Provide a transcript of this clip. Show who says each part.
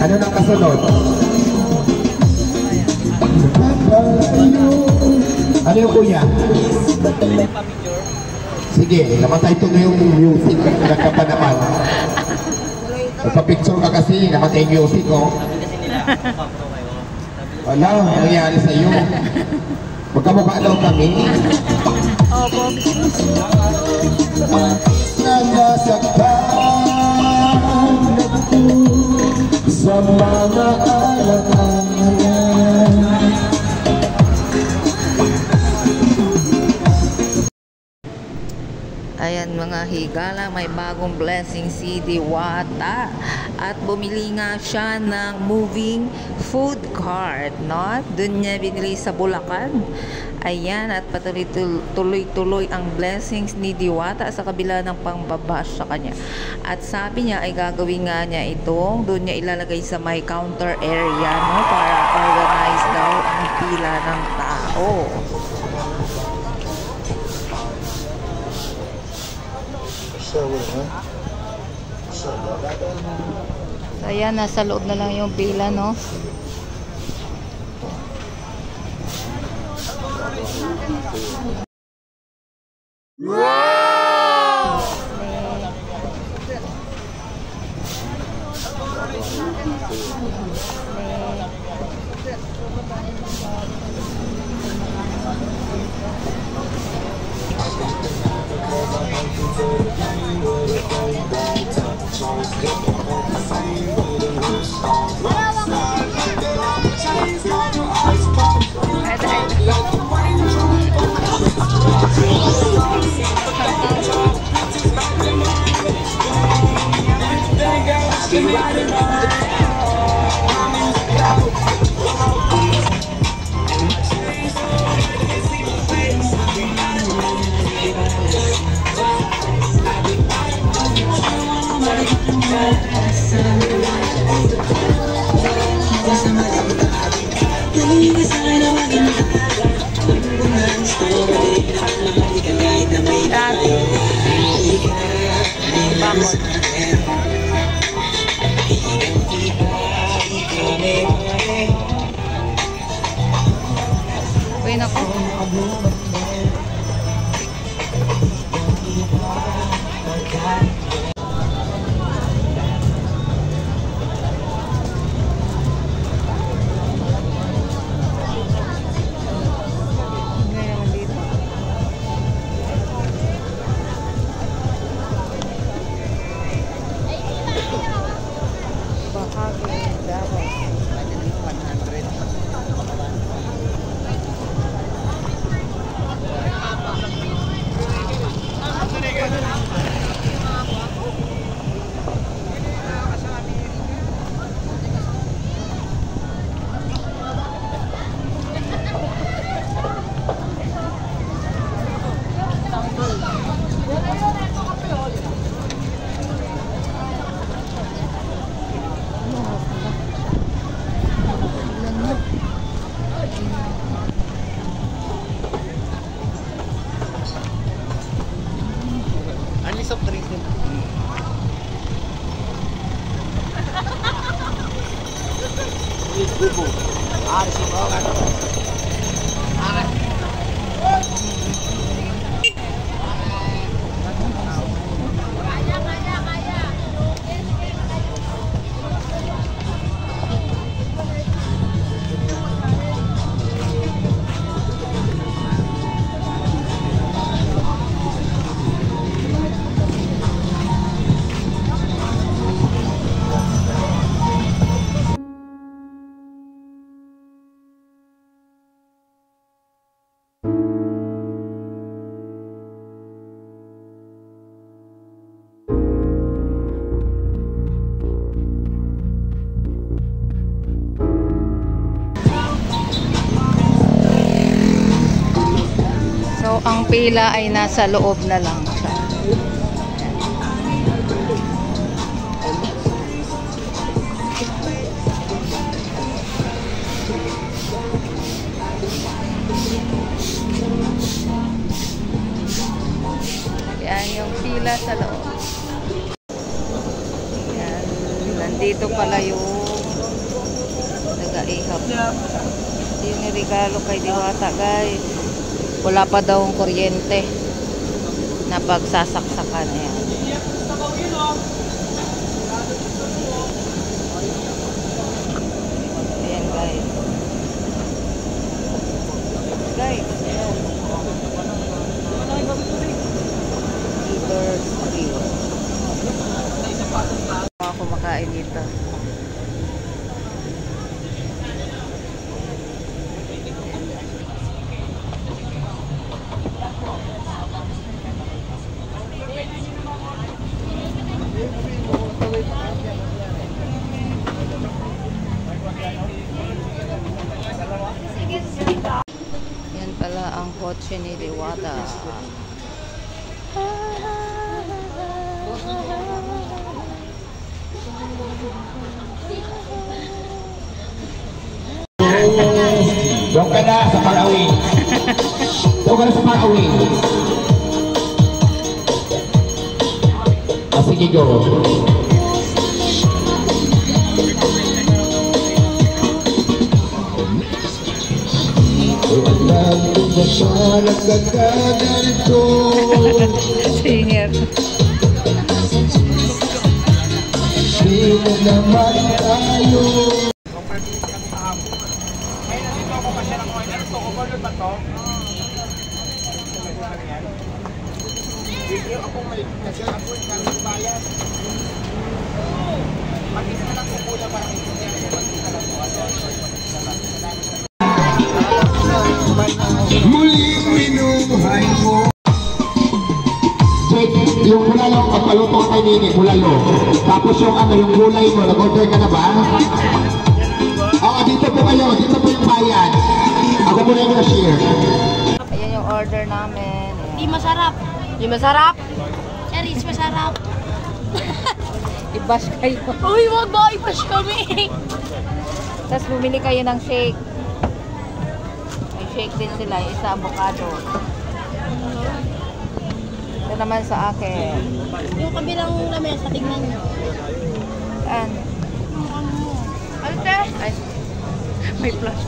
Speaker 1: Ano na kasunod? Ano yung kuya? Sige, namatay ito na yung music. Nagkapa naman. Nagpa-picture ka kasi, namatay yung music, oh. Wala, nangyari sa'yo. Magkamukha daw kami.
Speaker 2: Opo.
Speaker 1: Na nasaktan sa mga alam-alam.
Speaker 2: Ayan mga higala, may bagong blessing si Diwata at bumili nga siya ng moving food cart, no? Doon niya binili sa Bulacan. Ayan, at patuloy-tuloy ang blessings ni Diwata sa kabila ng pangbabash sa kanya. At sabi niya ay gagawin nga niya itong doon niya ilalagay sa may counter area, no? Para organize daw ang pila ng tao. So, ayan, nasa loob na lang yung pila, no? Wow! Uy, naku.
Speaker 3: Soft drinks din. Bubo. Si Bogan.
Speaker 2: So, ang pila ay nasa loob na lang siya. Yan yung pila sa loob. Yan. Nandito pala yung nag-aihap. Yung niregalo kay Diwata, guys. Wala pa daw ang kuryente na pagsasaksakan. Ayan. Ayan, guys. Guys, ayan. Eater's Grill. Ako makain dito. Yan pala ang kotse ni Diwata.
Speaker 1: Doon ka na sa pag-awin. Doon ka na sa pag-awin. Sige, go.
Speaker 2: Singer.
Speaker 1: Sino naman tayo? Muling minuhay mo. Jake, yung bulalo, pagpaluto ka kay Nini, bulalo. Tapos yung ano, yung gulay mo, nag-order ka na ba? Oo, dito po kayo, dito po yung bayan. Ako po na yung cashier.
Speaker 2: Ayan yung order namin.
Speaker 4: Di masarap.
Speaker 2: Di masarap?
Speaker 4: Charis, masarap.
Speaker 2: I-bash kayo.
Speaker 4: Uy, wag ba? I-bash kami.
Speaker 2: Tapos bumili kayo ng shake. May shake din sila. Yung isa avocado. Ito naman sa akin.
Speaker 4: Yung kabilang lamesa, tignan nyo.
Speaker 2: Saan?
Speaker 4: Ano te?
Speaker 2: Ay, may flash.